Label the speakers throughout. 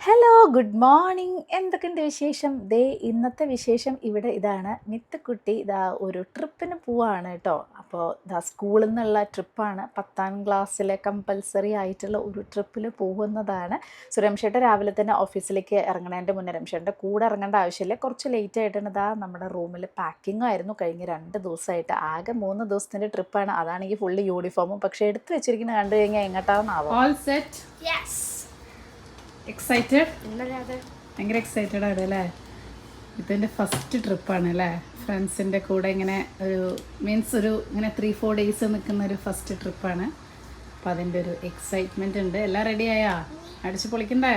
Speaker 1: Hello good morning. എന്തൊക്കെയുണ്ട് വിശേഷം? ഇന്നത്തെ വിശേഷം ഇവിടെ ഇതാണ്. മിത്തുക്കുട്ടി ഒരു ട്രിപ്പിന് പോവാണ് കേട്ടോ. അപ്പോൾ സ്കൂളിൽ നിന്നുള്ള ട്രിപ്പാണ്. 10ാം ക്ലാസ്സിലെ കമ്പൽസറി ആയിട്ടുള്ള ഒരു ട്രിപ്പിൽ പോകുന്നതാണ്. സോ രംഷേട്ടൻ രാവിലെ തന്നെ ഓഫീസിലേക്ക് ഇറങ്ങണതിൻ്റെ മുന്നേ രംഷേട്ടൻ്റെ കൂടെ ഇറങ്ങേണ്ട ആവശ്യമില്ല. കുറച്ച് ലേറ്റ് ആയിട്ടാണ് നമ്മുടെ റൂമിൽ പാക്കിംഗ് ആയിരുന്നു കഴിഞ്ഞ 2 ദിവസമായിട്ട്. ആകെ 3 ദിവസത്തിൻ്റെ ട്രിപ്പാണ്. അതാണെങ്കിൽ ഫുള്ള് യൂണിഫോമും. പക്ഷേ എടുത്ത് വെച്ചിരിക്കുന്നത് കണ്ടു കഴിഞ്ഞാൽ എങ്ങോട്ടാണെന്നാവും.
Speaker 2: All set?
Speaker 3: Yes.
Speaker 2: Excited?
Speaker 3: ഭയങ്കര
Speaker 2: എക്സൈറ്റഡ് ആണ് അല്ലേ? ഇതെൻ്റെ ഫസ്റ്റ് ട്രിപ്പാണ് അല്ലേ? ഫ്രണ്ട്സിൻ്റെ കൂടെ ഇങ്ങനെ ഇങ്ങനെ 3-4 ഡേയ്സ് നിൽക്കുന്ന ഒരു ഫസ്റ്റ് ട്രിപ്പാണ്. അപ്പോൾ അതിൻ്റെ ഒരു എക്സൈറ്റ്മെൻറ്റ് ഉണ്ട്. എല്ലാം റെഡിയായാ? അടിച്ച് പൊളിക്കണ്ടേ?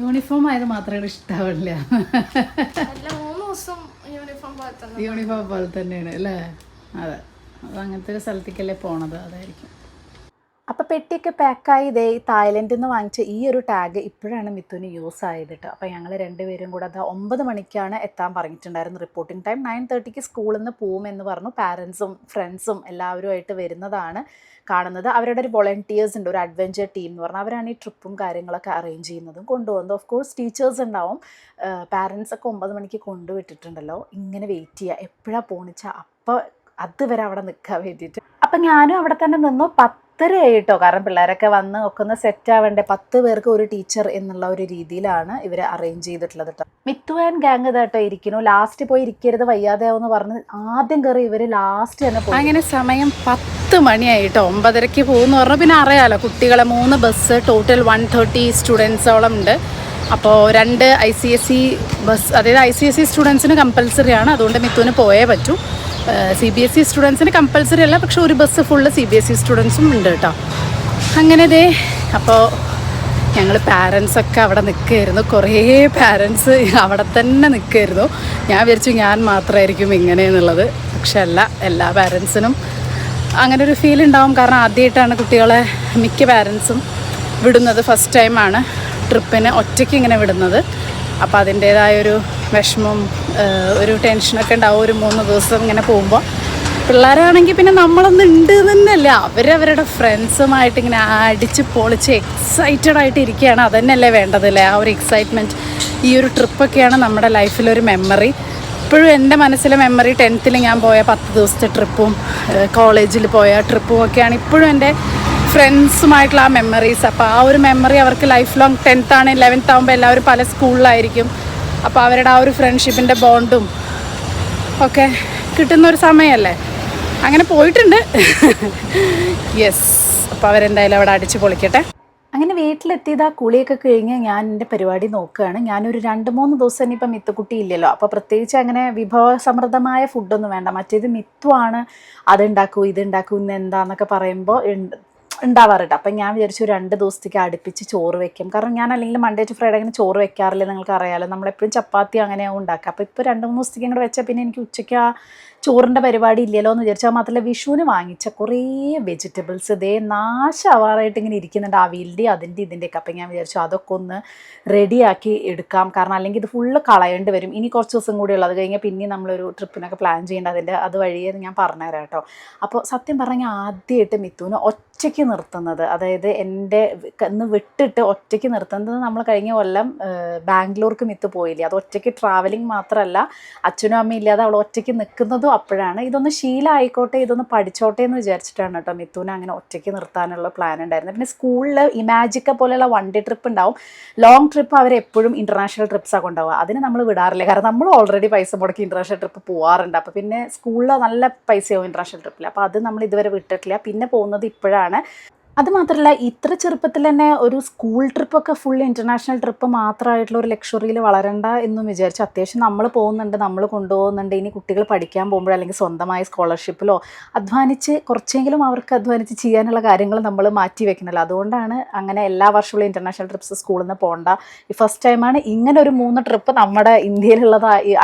Speaker 2: യൂണിഫോം ആയത് മാത്രമേ ഇഷ്ടാവില്ല. യൂണിഫോം പോലെ തന്നെയാണ് അല്ലേ? അതെ, അത് അങ്ങനത്തെ ഒരു സ്ഥലത്തേക്കല്ലേ പോണത്, അതായിരിക്കും.
Speaker 1: അപ്പോൾ പെട്ടിയൊക്കെ പാക്കായി ഈ തായ്ലൻഡിൽ നിന്ന് വാങ്ങിച്ച ഈ ഒരു ടാഗ് ഇപ്പോഴാണ് മിത്തുവിന് യൂസ് ആയത് കേട്ടോ. അപ്പോൾ ഞങ്ങൾ രണ്ടുപേരും കൂടെ 9 മണിക്കാണ് എത്താൻ പറഞ്ഞിട്ടുണ്ടായിരുന്നു. റിപ്പോർട്ടിംഗ് ടൈം 9:30ക്ക് സ്കൂളിൽ നിന്ന് പോകുമെന്ന് പറഞ്ഞു. പാരൻസും ഫ്രണ്ട്സും എല്ലാവരുമായിട്ട് വരുന്നതാണ് കാണുന്നത്. അവരുടെ ഒരു വോളണ്ടിയേഴ്സ് ഉണ്ട്, ഒരു അഡ്വഞ്ചർ ടീം എന്ന് പറഞ്ഞാൽ അവരാണ് ഈ ട്രിപ്പും കാര്യങ്ങളൊക്കെ അറേഞ്ച് ചെയ്യുന്നതും കൊണ്ടുപോകുന്നത്. ഓഫ് കോഴ്സ് ടീച്ചേഴ്സ് ഉണ്ടാവും. പാരൻസൊക്കെ 9 മണിക്ക് കൊണ്ടുവിട്ടിട്ടുണ്ടല്ലോ. ഇങ്ങനെ വെയിറ്റ് ചെയ്യുക, എപ്പോഴാണ് പോണിച്ചാൽ അപ്പോൾ അതുവരെ അവിടെ നിൽക്കാൻ വേണ്ടിയിട്ട്. അപ്പം ഞാനും അവിടെ തന്നെ നിന്നു. 10:30 ആയിട്ടോ, കാരണം പിള്ളേരൊക്കെ വന്ന് ഒക്കെ ഒന്ന് സെറ്റ് ആവേണ്ടേ. 10 പേർക്ക് ഒരു ടീച്ചർ എന്നുള്ള ഒരു രീതിയിലാണ് ഇവർ അറേഞ്ച് ചെയ്തിട്ടുള്ളത് കേട്ടോ. മിത്തു ആൻഡ് ഗാങ് ഇതാട്ടോ ഇരിക്കുന്നു. ലാസ്റ്റ് പോയി ഇരിക്കരുത് വയ്യാതെയാവെന്ന് പറഞ്ഞ് ആദ്യം കയറി ഇവർ ലാസ്റ്റ് തന്നെ പോയി.
Speaker 2: അങ്ങനെ സമയം 10 മണിയായിട്ടോ. 9:30ക്ക് പോകുമെന്ന് പറഞ്ഞു. പിന്നെ അറിയാലോ കുട്ടികളെ 3 ബസ്, ടോട്ടൽ 130 സ്റ്റുഡൻസോളം ഉണ്ട്. അപ്പോൾ 2 ICSE ബസ്, അതായത് ICSE സ്റ്റുഡൻസിന് കമ്പൽസറി ആണ്. അതുകൊണ്ട് മിത്തുവിന് പോയേ പറ്റൂ. CBSE സ്റ്റുഡൻസിന് കമ്പൽസറി അല്ല, പക്ഷെ ഒരു ബസ് ഫുള്ള് CBSE സ്റ്റുഡൻസും ഉണ്ട് കേട്ടോ. അങ്ങനെ അപ്പോൾ ഞങ്ങൾ പാരൻസൊക്കെ അവിടെ നിൽക്കുമായിരുന്നു. കുറേ പാരൻസ് അവിടെ തന്നെ നിൽക്കുമായിരുന്നു. ഞാൻ വിചാരിച്ചു ഞാൻ മാത്രമായിരിക്കും ഇങ്ങനെയെന്നുള്ളത്. പക്ഷെ അല്ല, എല്ലാ പാരൻസിനും അങ്ങനെ ഒരു ഫീൽ ഉണ്ടാവും. കാരണം ആദ്യമായിട്ടാണ് കുട്ടികളെ മിക്ക പാരൻസും വിടുന്നത്. ഫസ്റ്റ് ടൈമാണ് ട്രിപ്പിന് ഒറ്റയ്ക്ക് ഇങ്ങനെ വിടുന്നത്. അപ്പോൾ അതിൻ്റേതായൊരു വിഷമവും ഒരു ടെൻഷനൊക്കെ ഉണ്ടാവും ഒരു 3 ദിവസം ഇങ്ങനെ പോകുമ്പോൾ. പിള്ളേരാണെങ്കിൽ പിന്നെ നമ്മളൊന്നും ഉണ്ട് തന്നെയല്ല, അവരവരുടെ ഫ്രണ്ട്സുമായിട്ട് ഇങ്ങനെ അടിച്ച് പൊളിച്ച് എക്സൈറ്റഡ് ആയിട്ട് ഇരിക്കുകയാണ്. അതന്നെയല്ലേ വേണ്ടതല്ലേ? ആ ഒരു എക്സൈറ്റ്മെൻറ്റ്. ഈ ഒരു ട്രിപ്പൊക്കെയാണ് നമ്മുടെ ലൈഫിലൊരു മെമ്മറി. ഇപ്പോഴും എൻ്റെ മനസ്സിലെ മെമ്മറി 10th ഞാൻ പോയ 10 ദിവസത്തെ ട്രിപ്പും കോളേജിൽ പോയ ട്രിപ്പും ഒക്കെയാണ് ഇപ്പോഴും എൻ്റെ ഫ്രണ്ട്സുമായിട്ടുള്ള ആ മെമ്മറീസ്. അപ്പോൾ ആ ഒരു മെമ്മറി അവർക്ക് ലൈഫ് ലോങ്. 10th ആണ്, 11th ആകുമ്പോൾ എല്ലാവരും പല സ്കൂളിലായിരിക്കും. അപ്പോൾ അവരുടെ ആ ഒരു ഫ്രണ്ട്ഷിപ്പിൻ്റെ ബോണ്ടും ഒക്കെ കിട്ടുന്നൊരു സമയമല്ലേ. അങ്ങനെ പോയിട്ടുണ്ട്. യെസ്, അപ്പോൾ അവരെന്തായാലും അവിടെ അടിച്ച് പൊളിക്കട്ടെ.
Speaker 1: അങ്ങനെ വീട്ടിലെത്തിയത് കുളിയൊക്കെ കഴിഞ്ഞ് ഞാൻ എൻ്റെ പരിപാടി നോക്കുകയാണ്. ഞാനൊരു 2-3 ദിവസം ഇനിയിപ്പം മിത്തുക്കുട്ടി ഇല്ലല്ലോ. അപ്പോൾ പ്രത്യേകിച്ച് അങ്ങനെ വിഭവസമൃദ്ധമായ ഫുഡൊന്നും വേണ്ട. മറ്റേത് മിത്തുവാണ് അതുണ്ടാക്കൂ ഇതുണ്ടാക്കൂ ഇന്ന് എന്താന്നൊക്കെ പറയുമ്പോൾ ഉണ്ടാവാറുണ്ട്. അപ്പം ഞാൻ വിചാരിച്ചു 2 ദിവസത്തേക്ക് അടുപ്പിച്ച് ചോറ് വെക്കും. കാരണം ഞാൻ അല്ലെങ്കിൽ മൺഡേ ടു ഫ്രൈഡേ അങ്ങനെ ചോറ് വെക്കാറില്ല, നിങ്ങൾക്ക് അറിയാമല്ലോ. നമ്മളെപ്പോഴും ചപ്പാത്തി അങ്ങനെയാവും ഉണ്ടാക്കുക. അപ്പോൾ ഇപ്പോൾ 2-3 ദിവസത്തേക്ക് ഇങ്ങോട്ട് വെച്ചാൽ പിന്നെ എനിക്ക് ഉച്ചയ്ക്ക് ആ ചോറിൻ്റെ പരിപാടി ഇല്ലല്ലോ എന്ന് വിചാരിച്ചാൽ. മാത്രമല്ല വിഷുവിന് വാങ്ങിച്ച കുറേ വെജിറ്റബിൾസ് നാശമാവാറായിട്ട് ഇങ്ങനെ ഇരിക്കുന്നുണ്ട്. അവിയലിൻ്റെ ഇതിൻ്റെയൊക്കെ. അപ്പം ഞാൻ വിചാരിച്ചു അതൊക്കെ ഒന്ന് റെഡിയാക്കി എടുക്കാം. കാരണം അല്ലെങ്കിൽ ഇത് ഫുള്ള് കളയേണ്ടി വരും. ഇനി കുറച്ച് ദിവസം കൂടി ഉള്ളത് കഴിഞ്ഞാൽ പിന്നെ നമ്മളൊരു ട്രിപ്പിനൊക്കെ പ്ലാൻ ചെയ്യേണ്ട. അത് വഴിയേ ഞാൻ പറഞ്ഞുതരാം കേട്ടോ. അപ്പോൾ സത്യം പറഞ്ഞാൽ ആദ്യമായിട്ട് മിത്തുവിന് ഒറ്റയ്ക്ക് നിർത്തുന്നത്, അതായത് എൻ്റെ ഇന്ന് വിട്ടിട്ട് ഒറ്റയ്ക്ക് നിർത്തുന്നത് നമ്മൾ കഴിഞ്ഞ കൊല്ലം ബാംഗ്ലൂർക്ക് മിത്ത് പോയില്ലേ. അത് ഒറ്റയ്ക്ക് ട്രാവലിംഗ് മാത്രമല്ല, അച്ഛനും അമ്മയും ഇല്ലാതെ അവൾ ഒറ്റയ്ക്ക് നിൽക്കുന്നതും അപ്പോഴാണ്. ഇതൊന്ന് ശീലമായിക്കോട്ടെ, ഇതൊന്ന് പഠിച്ചോട്ടെ എന്ന് വിചാരിച്ചിട്ടാണ് കേട്ടോ മിത്തുവിനെ അങ്ങനെ ഒറ്റയ്ക്ക് നിർത്താനുള്ള പ്ലാൻ ഉണ്ടായിരുന്നത്. പിന്നെ സ്കൂളിൽ ഇമാജിക്ക പോലെയുള്ള 1 ഡേ ട്രിപ്പ് ഉണ്ടാവും. ലോങ് ട്രിപ്പ് അവരെപ്പോഴും ഇൻ്റർനാഷണൽ ട്രിപ്സാണ് കൊണ്ടുപോകുക. അതിന് നമ്മൾ വിടാറില്ല. കാരണം നമ്മൾ ഓൾറെഡി പൈസ മുടക്കി ഇൻ്റർനാഷണൽ ട്രിപ്പ് പോകാറുണ്ട്. അപ്പോൾ പിന്നെ സ്കൂളിൽ നല്ല പൈസയാവും ഇൻ്റർനാഷണൽ ട്രിപ്പിൽ. അപ്പോൾ അത് നമ്മൾ ഇതുവരെ വിട്ടിട്ടില്ല. പിന്നെ പോകുന്നത് ഇപ്പോഴാണ്. അതുമാത്രമല്ല ഇത്ര ചെറുപ്പത്തിൽ തന്നെ ഒരു സ്കൂൾ ട്രിപ്പൊക്കെ ഫുൾ ഇൻ്റർനാഷണൽ ട്രിപ്പ് മാത്രമായിട്ടുള്ള ഒരു ലക്ഷറിയിൽ വളരണ്ട എന്നും വിചാരിച്ചു. അത്യാവശ്യം നമ്മൾ പോകുന്നുണ്ട്, നമ്മൾ കൊണ്ടുപോകുന്നുണ്ട്. ഇനി കുട്ടികൾ പഠിക്കാൻ പോകുമ്പോഴോ അല്ലെങ്കിൽ സ്വന്തമായി സ്കോളർഷിപ്പിലോ അധ്വാനിച്ച് കുറച്ചെങ്കിലും അവർക്ക് അധ്വാനിച്ച് ചെയ്യാനുള്ള കാര്യങ്ങൾ നമ്മൾ മാറ്റി വെക്കണമല്ലോ. അതുകൊണ്ടാണ് അങ്ങനെ എല്ലാ വർഷമുള്ള ഇൻ്റർനാഷണൽ ട്രിപ്സ് സ്കൂളിൽ നിന്ന് പോകണ്ട. ഈ ഫസ്റ്റ് ടൈമാണ് ഇങ്ങനെ ഒരു 3 ട്രിപ്പ് നമ്മുടെ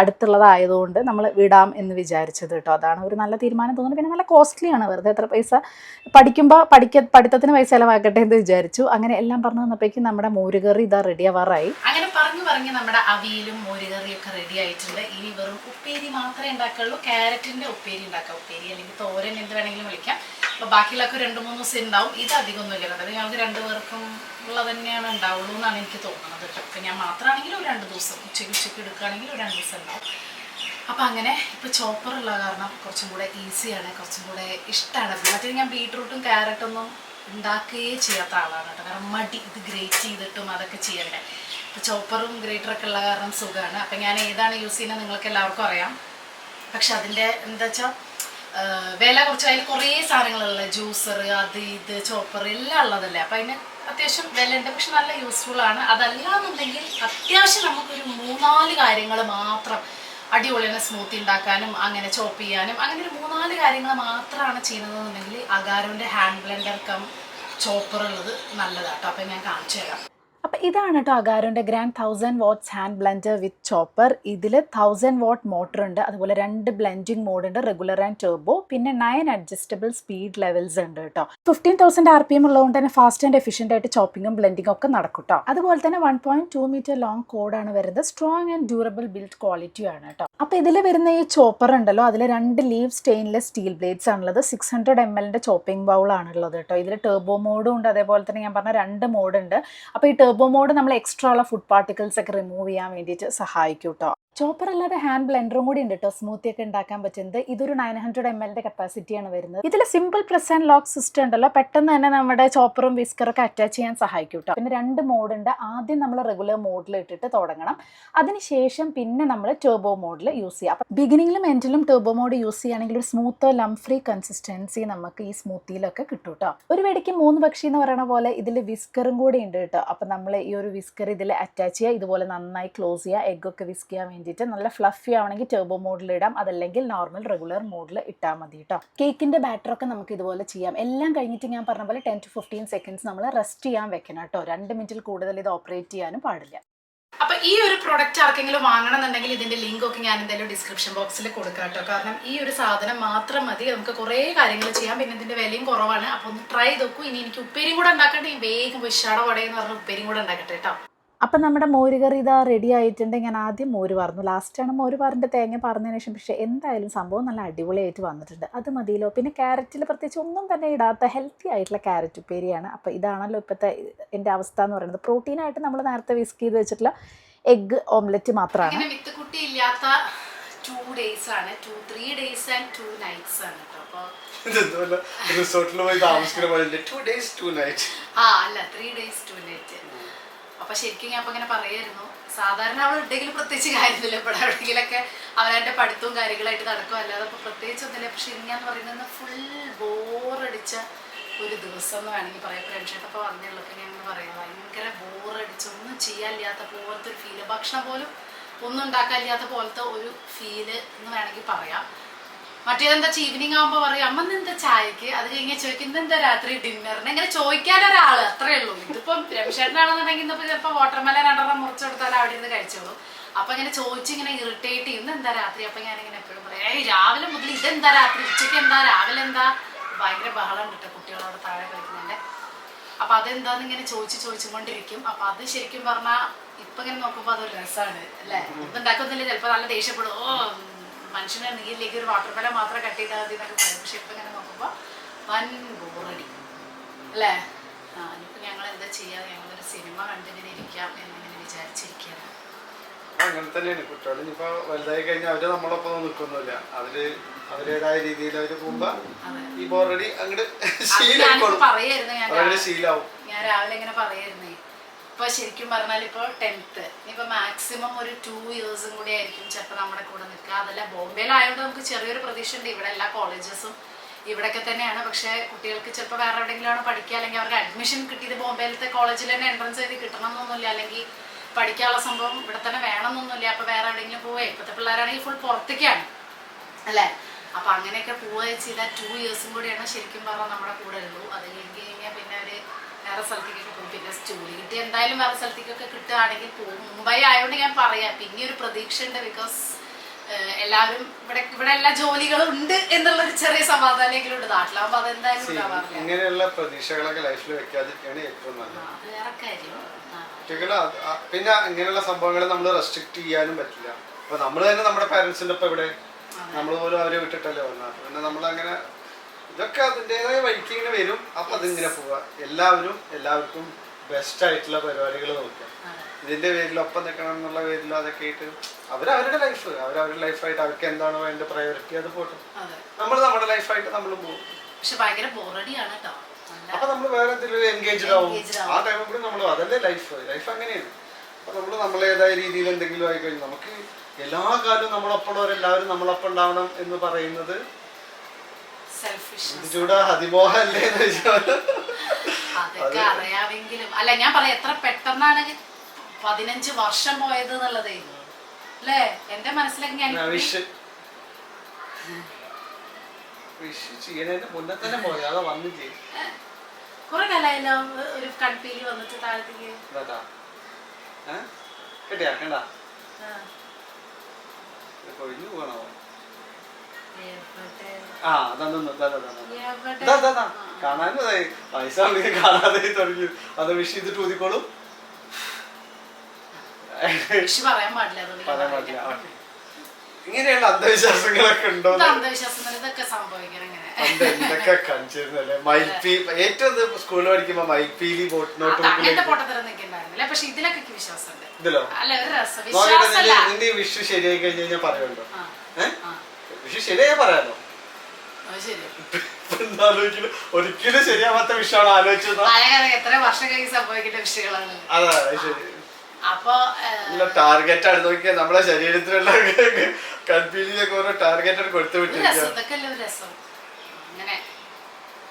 Speaker 1: അടുത്തുള്ളതായതുകൊണ്ട് നമ്മൾ വിടാം എന്ന് വിചാരിച്ചത് കേട്ടോ. അതാണ് ഒരു നല്ല തീരുമാനം തോന്നുന്നത്. പിന്നെ നല്ല കോസ്റ്റ്ലിയാണ്, വെറുതെ എത്ര പൈസ പഠിക്കുമ്പോൾ പഠിത്തത്തിന് പൈസ ചിലവാക്കട്ടെ എന്ന് വിചാരിച്ചു. അങ്ങനെ എല്ലാം പറഞ്ഞു വന്നപ്പോഴേക്കും നമ്മുടെ മോരുകറി റെഡി ആവാറായി.
Speaker 2: അങ്ങനെ പറഞ്ഞു നമ്മുടെ അവിയലും മോരുകറിയും ഒക്കെ റെഡി ആയിട്ടുണ്ട്. ഇനി വെറും ഉപ്പേരി മാത്രമേ ഉണ്ടാക്കുള്ളൂ. ക്യാരറ്റിന്റെ ഉപ്പേരി ഉണ്ടാക്കാം. ഉപ്പേരി അല്ലെങ്കിൽ തോരൻ എന്ത് വേണമെങ്കിലും വിളിക്കാം. അപ്പോൾ ബാക്കിയുള്ളൊക്കെ 2-3 ദിവസം ഉണ്ടാവും. ഇത് അധികമൊന്നുമില്ല, അതായത് ഞങ്ങൾക്ക് 2 പേർക്കും ഉള്ളത് തന്നെയാണ് ഉണ്ടാവുള്ളൂ എന്നാണ് എനിക്ക് തോന്നുന്നത് കേട്ടോ. ഇപ്പം ഞാൻ മാത്രമാണെങ്കിൽ ഒരു 2 ദിവസം, ഉച്ചയ്ക്ക് എടുക്കുകയാണെങ്കിൽ ഒരു 2 ദിവസം ഉണ്ടാവും. അപ്പം അങ്ങനെ ഇപ്പോൾ ചോപ്പർ ഉള്ള കാരണം കുറച്ചും കൂടെ ഈസിയാണ്, കുറച്ചും കൂടെ ഇഷ്ടമാണ്. മറ്റേ ഞാൻ ബീട്രൂട്ടും ക്യാരറ്റൊന്നും ഉണ്ടാക്കുകയേ ചെയ്യാത്ത ആളാണ് കേട്ടോ, കാരണം മടി ഇത് ഗ്രേറ്റ് ചെയ്തിട്ടും അതൊക്കെ ചെയ്യണ്ടേ. ഇപ്പോൾ ചോപ്പറും ഗ്രേറ്ററൊക്കെ ഉള്ള കാരണം സുഖമാണ്. അപ്പം ഞാൻ ഏതാണ് യൂസ് ചെയ്യുന്നത് നിങ്ങൾക്ക് എല്ലാവർക്കും അറിയാം. പക്ഷെ അതിൻ്റെ എന്താ വെച്ചാൽ വില കുറച്ച്, അതിൽ കുറേ സാധനങ്ങളുള്ള ജ്യൂസർ, അത് ഇത് ചോപ്പർ എല്ലാം ഉള്ളതല്ലേ. അപ്പം അതിന് അത്യാവശ്യം വില ഉണ്ട്, പക്ഷെ നല്ല യൂസ്ഫുള്ളാണ്. അതല്ലാന്നുണ്ടെങ്കിൽ അത്യാവശ്യം നമുക്കൊരു 3-4 കാര്യങ്ങൾ മാത്രം അടിപൊളിയാണ് സ്മൂത്തി ഉണ്ടാക്കാനും അങ്ങനെ ചോപ്പ് ചെയ്യാനും അങ്ങനെ ഒരു 3-4 കാര്യങ്ങൾ മാത്രമാണ് ചെയ്യുന്നതെന്നുണ്ടെങ്കിൽ അഗാരോൻ്റെ ഹാൻഡ് ബ്ലെൻഡർ കം ചോപ്പർ ഉള്ളത് നല്ലതാട്ടോ. അപ്പം ഞാൻ കാണിച്ചു തരാം.
Speaker 1: അപ്പോൾ ഇതാണ് കേട്ടോ അഗാരോൻ്റെ ഗ്രാൻഡ് 1000 വാട്ട്സ് ഹാൻഡ് ബ്ലെൻഡർ വിത്ത് ചോപ്പർ. ഇതിൽ 1000 വാട്ട് മോട്ടർ ഉണ്ട്, അതുപോലെ 2 ബ്ലെൻഡിങ് മോഡ് ഉണ്ട്, റെഗുലർ ആൻഡ് ടർബോ, പിന്നെ 9 അഡ്ജസ്റ്റബിൾ സ്പീഡ് ലെവൽസ് ഉണ്ട് കേട്ടോ. 15,000 RPM ഉള്ളതുകൊണ്ട് തന്നെ ഫാസ്റ്റ് ആൻഡ് എഫിഷ്യൻ്റ് ആയിട്ട് ചോപ്പിങ്ങും ബ്ലെൻഡിങ്ങും ഒക്കെ നടക്കും കേട്ടോ. അതുപോലെ തന്നെ 1.2 മീറ്റർ ലോങ് കോഡാണ് വരുന്നത്. Strong and durable build quality ആണ് കേട്ടോ. അപ്പോൾ ഇതിൽ വരുന്ന ഈ ചോപ്പർ ഉണ്ടല്ലോ, അതിൽ 2 ലീവ് സ്റ്റെയിൻലെസ് സ്റ്റീൽ ബ്ലേഡ്സ് ആണുള്ളത്. 600 ml ചോപ്പിംഗ് ബൗൾ ആണുള്ളത് കേട്ടോ. ഇതിൽ ടർബോ മോഡും ഉണ്ട്, അതേപോലെ തന്നെ ഞാൻ പറഞ്ഞ 2 മോഡ് ഉണ്ട്. അപ്പോൾ ഈ ടർബോ മോഡ് നമ്മൾ എക്സ്ട്രാ ഉള്ള ഫുഡ് പാർട്ടിക്കിൾസ് ഒക്കെ റിമൂവ് ചെയ്യാൻ വേണ്ടിയിട്ട് സഹായിക്കും കേട്ടോ. ചോപ്പർ അല്ലാതെ ഹാൻഡ് ബ്ലെൻഡറും കൂടി ഉണ്ട് കേട്ടോ, സ്മൂത്തി ഒക്കെ ഉണ്ടാക്കാൻ പറ്റുന്നത്. ഇതൊരു 900 ml കപ്പാസിറ്റിയാണ് വരുന്നത്. ഇതിൽ simple press and lock system ഉണ്ടല്ലോ, പെട്ടെന്ന് തന്നെ നമ്മുടെ ചോപ്പറും വിസ്കറൊക്കെ അറ്റാച്ച് ചെയ്യാൻ സഹായിക്കും കേട്ടോ. പിന്നെ 2 മോഡ് ഉണ്ട്. ആദ്യം നമ്മൾ റെഗുലർ മോഡിൽ ഇട്ടിട്ട് തുടങ്ങണം, അതിനുശേഷം പിന്നെ നമ്മൾ ടർബോ മോഡിൽ യൂസ് ചെയ്യാം. അപ്പം ബിഗിനിങ്ങിലും എൻഡിലും ടർബോ മോഡ് യൂസ് ചെയ്യുകയാണെങ്കിൽ ഒരു സ്മൂത്തോ ലം ഫ്രീ കൺസിസ്റ്റൻസി നമുക്ക് ഈ സ്മൂത്തിയിലൊക്കെ കിട്ടും കേട്ടോ. ഒരു വെടിക്ക് 3 പക്ഷി എന്ന് പറയുന്ന പോലെ ഇതിൽ വിസ്കറും കൂടി ഉണ്ട് കേട്ടോ. അപ്പം നമ്മൾ ഈ ഒരു വിസ്കർ ഇതിൽ അറ്റാച്ച് ചെയ്യുക, ഇതുപോലെ നന്നായി ക്ലോസ് ചെയ്യുക. എഗ്ഗൊക്കെ വിസ്ക് ചെയ്യാൻ വേണ്ടിയിട്ട് നല്ല ഫ്ലഫി ആവണമെങ്കിൽ ടർബോ മോഡിൽ ഇടാം, അതല്ലെങ്കിൽ നോർമൽ റെഗുലർ മോഡിൽ ഇട്ടാൽ മതി കേട്ടോ. കേക്കിൻ്റെ ബാറ്ററൊക്കെ നമുക്ക് ഇതുപോലെ ചെയ്യാം. എല്ലാം കഴിഞ്ഞിട്ട് ഞാൻ പറഞ്ഞ പോലെ 10 to 15 seconds നമ്മൾ റെസ്റ്റ് ചെയ്യാൻ വെക്കണം കേട്ടോ. 2 മിനിറ്റിൽ കൂടുതൽ ഇത് ഓപ്പറേറ്റ് ചെയ്യാനും പാടില്ല.
Speaker 2: അപ്പോൾ ഈ ഒരു പ്രൊഡക്റ്റ് ആർക്കെങ്കിലും വാങ്ങണമെന്നുണ്ടെങ്കിൽ ഇതിൻ്റെ ലിങ്ക് ഒക്കെ ഞാൻ എന്തായാലും ഡിസ്ക്രിപ്ഷൻ ബോക്സിൽ കൊടുക്കാം കേട്ടോ. കാരണം ഈ ഒരു സാധനം മാത്രം മതി, നമുക്ക് കുറേ കാര്യങ്ങൾ ചെയ്യാം. പിന്നെ ഇതിൻ്റെ വിലയും കുറവാണ്. അപ്പോൾ ഒന്ന് ട്രൈ നോക്കൂ. ഇനി എനിക്ക് ഉപ്പേരിയും കൂടെ ഉണ്ടാക്കട്ടെ, വേഗം വിഷാട വടയെന്ന് പറഞ്ഞ ഉപ്പേരിയും കൂടെ ഉണ്ടാക്കട്ടെ കേട്ടോ.
Speaker 1: അപ്പം നമ്മുടെ മോര് കറി ഇതാ റെഡി ആയിട്ടുണ്ട്. ഞാൻ ആദ്യം മോര് പറഞ്ഞു, ലാസ്റ്റാണ് മോര് പറഞ്ഞിട്ട് തേങ്ങ പറഞ്ഞതിന് ശേഷം. പക്ഷേ എന്തായാലും സംഭവം നല്ല അടിപൊളിയായിട്ട് വന്നിട്ടുണ്ട്. അത് മതിയല്ലോ. പിന്നെ ക്യാരറ്റിൽ പ്രത്യേകിച്ച് ഒന്നും തന്നെ ഇടാത്ത ഹെൽത്തി ആയിട്ടുള്ള ക്യാരറ്റ് ഉപ്പേരിയാണ്. അപ്പോൾ ഇതാണല്ലോ ഇപ്പോഴത്തെ എൻ്റെ അവസ്ഥ എന്ന് പറയുന്നത്. പ്രോട്ടീനായിട്ട് നമ്മൾ നേരത്തെ വിസ്ക് ചെയ്ത് വെച്ചിട്ടുള്ള എഗ്ഗ് ഓംലെറ്റ് മാത്രമാണ്.
Speaker 2: വിത്തുകുട്ടി ഇല്ലാത്ത 2 days ആണ്, 3 days and 2 nights ആണ് കേട്ടോ. അപ്പോൾ അല്ല 3 days 2 nights. അപ്പൊ ശരിക്കും ഞാൻ ഇങ്ങനെ പറയായിരുന്നു, സാധാരണ അവൾ ഉണ്ടെങ്കിലും പ്രത്യേകിച്ച് കാര്യമില്ല. ഇവിടെ എവിടെയെങ്കിലൊക്കെ അവരുടെ പഠിത്തവും കാര്യങ്ങളായിട്ട് നടക്കും, അല്ലാതെ ഇപ്പോൾ പ്രത്യേകിച്ച് ഒന്നുമില്ല. പക്ഷെ ഇങ്ങനെ പറയുന്നത് ഫുൾ ബോറടിച്ച ഒരു ദിവസം എന്ന് വേണമെങ്കിൽ പറയാം. ഫ്രണ്ട്ഷിപ്പൊക്കെ വന്നുള്ളപ്പോൾ ഞാൻ പറയാം, ഭയങ്കര ബോറടിച്ച് ഒന്നും ചെയ്യാനില്ലാത്ത പോലത്തെ ഒരു ഫീല്, ഭക്ഷണം പോലും ഒന്നും ഉണ്ടാക്കാനില്ലാത്ത പോലത്തെ ഒരു ഫീല് എന്ന് വേണമെങ്കിൽ പറയാം. മറ്റേതെന്താ ഈവനിങ് ആകുമ്പോൾ പറയും അമ്മ എന്താ ചായക്ക്, അത് കഴിഞ്ഞാൽ ചോദിക്കും ഇന്നെന്താ രാത്രി ഡിന്നറിന്, ഇങ്ങനെ ചോദിക്കാനൊരാള് അത്രേ ഉള്ളൂ. ഇതിപ്പം രമേശേട്ടനാണെന്നുണ്ടെങ്കിൽ ഇന്നിപ്പോൾ ചിലപ്പോൾ വാട്ടർമെലൻ 2 മുറിച്ച് കൊടുത്താൽ അവിടെ ഇരുന്ന് കഴിച്ചോളൂ. അപ്പം ഇങ്ങനെ ചോദിച്ചിങ്ങനെ ഇറിറ്റേറ്റ് ചെയ്യും ഇന്നെന്താ രാത്രി. അപ്പം ഞാനിങ്ങനെ എപ്പോഴും പറയാം രാവിലെ മുതൽ ഇതെന്താ രാത്രി, ഉച്ചയ്ക്ക് എന്താ, രാവിലെ എന്താ. ഭയങ്കര ബഹളം കിട്ടും കുട്ടികളോട് താഴെ കളിക്കുന്നുണ്ട്. അപ്പം അതെന്താന്ന് ഇങ്ങനെ ചോദിച്ചുകൊണ്ടിരിക്കും. അപ്പം അത് ശരിക്കും പറഞ്ഞാൽ ഇപ്പം ഇങ്ങനെ നോക്കുമ്പോൾ അതൊരു രസമാണ് അല്ലേ. ഇതുണ്ടാക്കുന്നില്ല, ചിലപ്പോൾ നല്ല ദേഷ്യപ്പെടും, ഓ മനുഷ്യനെ നീരിലേക്ക് ഒരു വാട്ടർ മെലൻ മാത്രം കട്ട് ചെയ്താൽ മതി എന്നൊക്കെ പറയും. പക്ഷെ ഇപ്പം ഇങ്ങനെ നോക്കുമ്പോൾ വൻ ബോറടി അല്ലേ. ഇനിയിപ്പോൾ ഞങ്ങൾ എന്താ ചെയ്യുക, ഞങ്ങളൊരു സിനിമ കണ്ടിങ്ങനെ ഇരിക്കാം എന്നിങ്ങനെ വിചാരിച്ചിരിക്കുകയാണ്.
Speaker 3: അങ്ങനെ തന്നെയാണ് കുട്ടികൾ. ഇനിയിപ്പോ വലുതായി കഴിഞ്ഞാൽ അവര് നമ്മളൊപ്പം നിൽക്കൊന്നുമില്ല, അവരുടേതായ രീതിയിൽ അവര് പോകുമ്പോ ഈ ബോറടി അങ്ങോട്ട് ശീലാവും.
Speaker 2: ഞാൻ രാവിലെ ഇങ്ങനെ പറയായിരുന്നേ, ഇപ്പൊ ശരിക്കും പറഞ്ഞാൽ ഇപ്പോൾ 10th, ഇനിയിപ്പോൾ മാക്സിമം ഒരു 2 years കൂടി ആയിരിക്കും ചിലപ്പോൾ നമ്മുടെ കൂടെ നിൽക്കുക. അതല്ല ബോംബെയിലായതുകൊണ്ട് നമുക്ക് ചെറിയൊരു പ്രതീക്ഷ ഉണ്ട്. ഇവിടെ എല്ലാ കോളേജസും ഇവിടെയൊക്കെ തന്നെയാണ്. പക്ഷേ കുട്ടികൾക്ക് ചിലപ്പോൾ വേറെ എവിടെയെങ്കിലാണ് പഠിക്കുക, അല്ലെങ്കിൽ അവർക്ക് അഡ്മിഷൻ കിട്ടിയത് ബോംബെയിലത്തെ കോളേജിൽ തന്നെ എൻട്രൻസ് എഴുതി കിട്ടണമെന്നൊന്നുമില്ല, അല്ലെങ്കിൽ പഠിക്കാനുള്ള സംഭവം ഇവിടെ തന്നെ വേണമെന്നൊന്നുമില്ല. അപ്പോൾ വേറെ എവിടെയെങ്കിലും പോവുക. ഇപ്പോഴത്തെ പിള്ളേരാണെങ്കിൽ ഫുൾ പുറത്തേക്കാണ് അല്ലേ. അപ്പോൾ അങ്ങനെയൊക്കെ പോവുക ചെയ്താൽ 2 years കൂടിയാണ് ശരിക്കും പറഞ്ഞാൽ നമ്മുടെ കൂടെ ഉള്ളൂ. അത് കഴിഞ്ഞ് കഴിഞ്ഞാൽ പിന്നെ അവർ വേറെ സ്ഥലത്തേക്കൊക്കെ പോകും. പിന്നെ ജോലി കിട്ടി എന്തായാലും വേറെ സ്ഥലത്തേക്കൊക്കെ കിട്ടുകയാണെങ്കിൽ പോകും. മുംബൈ ആയതുകൊണ്ട് ഞാൻ പറയാം, പിന്നെ ഒരു പ്രതീക്ഷ ഉണ്ട്. ബിക്കോസ് എല്ലാവരും ഇവിടെ എല്ലാ ജോലികളും ഉണ്ട് എന്നുള്ളൊരു ചെറിയ സമാധാനമെങ്കിലും ഉണ്ട്. നാട്ടിലാവുമ്പോൾ അതെന്തായാലും ഉണ്ടാവാറില്ല.
Speaker 3: ഇങ്ങനെയുള്ള പ്രതീക്ഷകളൊക്കെ ലൈഫിൽ വെക്കാതിരിക്കുകയാണ് ഏറ്റവും നല്ലത്.
Speaker 2: അത് വേറെ കാര്യം.
Speaker 3: പിന്നെ ഇങ്ങനെയുള്ള സംഭവങ്ങൾ നമ്മൾ റെസ്ട്രിക്ട് ചെയ്യാനും പറ്റില്ല. അപ്പൊ നമ്മൾ തന്നെ നമ്മുടെ പാരന്റ്സിന്റെ ഒപ്പം ഇവിടെ നമ്മൾ പോലും അവരെ വിട്ടിട്ടല്ലേ വന്നത്. പിന്നെ നമ്മളങ്ങനെ ഇത് ഇതൊക്കെ അതിൻ്റെതായ വഴിക്ക് ഇങ്ങനെ വരും. അപ്പൊ അതിങ്ങനെ പോവുക. എല്ലാവർക്കും ബെസ്റ്റ് ആയിട്ടുള്ള പരിപാടികൾ നോക്കുക. ഇതിന്റെ പേരിൽ ഒപ്പം നിൽക്കണം എന്നുള്ള പേരിൽ അതൊക്കെ ആയിട്ട് അവരവരുടെ ലൈഫായിട്ട് അവർക്ക് എന്താണോ അതിന്റെ പ്രയോറിറ്റി അത് പോട്ടെ. നമ്മൾ നമ്മുടെ ലൈഫായിട്ട് നമ്മളും പോകും.
Speaker 2: പക്ഷെ ഭയങ്കര ബോറടിയാണ് കേട്ടോ.
Speaker 3: അപ്പൊ നമ്മൾ വേറെ എന്തെങ്കിലും എൻഗേജ്ഡ് ആവും. ആ ടൈമിൽ കൂടി നമ്മൾ അതല്ലേ ലൈഫ് അങ്ങനെയാണ്. അപ്പൊ നമ്മൾ നമ്മളേതായ രീതിയിൽ എന്തെങ്കിലും ആയി കഴിഞ്ഞു നമുക്ക് എല്ലാ കാലവും നമ്മളൊപ്പമുള്ളവരെല്ലാവരും നമ്മളൊപ്പം ഉണ്ടാവണം എന്ന് പറയുന്നത് ചൂടാ അതിമോഹല്ലേ എന്ന് വെച്ചാൽ
Speaker 2: അതൊക്കെ അറിയാമെങ്കിലും അല്ല ഞാൻ പറയാം എത്ര പെട്ടെന്നാണ് 15 വർഷം പോയത് എന്നുള്ളത് അല്ലേ. എന്റെ മനസ്സിലൊക്കെ ഞാൻ
Speaker 3: വിഷ് ചെയ്യണതിന്റെ മുന്നേ തന്നെ പോയി അതാ വന്നു ചെയ്യും.
Speaker 2: കുറെ കാലമായല്ലോ ഒരു കൺപീലി വന്നിട്ട് താഴത്തേക്ക്
Speaker 3: കേട്ടിയാ കണ്ട കൊഴിഞ്ഞു പോകണോ. കാണാനും പൈസ കാണാതെ തുടങ്ങി അത് വിഷ് ചെയ്തിട്ട് ഊതിക്കോളും.
Speaker 2: പറയാൻ പാടില്ല.
Speaker 3: ഇങ്ങനെയുള്ള അന്ധവിശ്വാസങ്ങളൊക്കെ ഉണ്ടോ?
Speaker 2: ഇതൊക്കെ സംഭവിക്കണം.
Speaker 3: എന്തൊക്കെ കാണിച്ചിരുന്നല്ലേ ഏറ്റവും സ്കൂളിൽ പഠിക്കുമ്പോ മൈപ്പീലി
Speaker 2: പക്ഷെ ഇതിലൊക്കെ വിശ്വാസമുണ്ട്.
Speaker 3: ഇതിലോ നിന്റെ വിഷു ശരിയായി കഴിഞ്ഞ് കഴിഞ്ഞാൽ പറയുന്നുണ്ടോ? വിഷു ശരിയായി പറയാലോ. ഒരിക്കലും ശരിയാവാത്ത വിഷയമാണ് ആലോചിച്ചത്.
Speaker 2: എത്ര വർഷം കഴിഞ്ഞ് സംഭവിക്കേണ്ട വിഷയങ്ങളാണ്.
Speaker 3: അതാ ശരി.
Speaker 2: അപ്പൊ
Speaker 3: ടാർഗറ്റ് ആണ് നോക്കിയാൽ നമ്മളെ ശരീരത്തിലുള്ള കൺഫ്യൂഷനൊക്കെ ഓരോ ടാർഗറ്റ് കൊടുത്തു
Speaker 2: വിട്ടിരിക്കും. അങ്ങനെ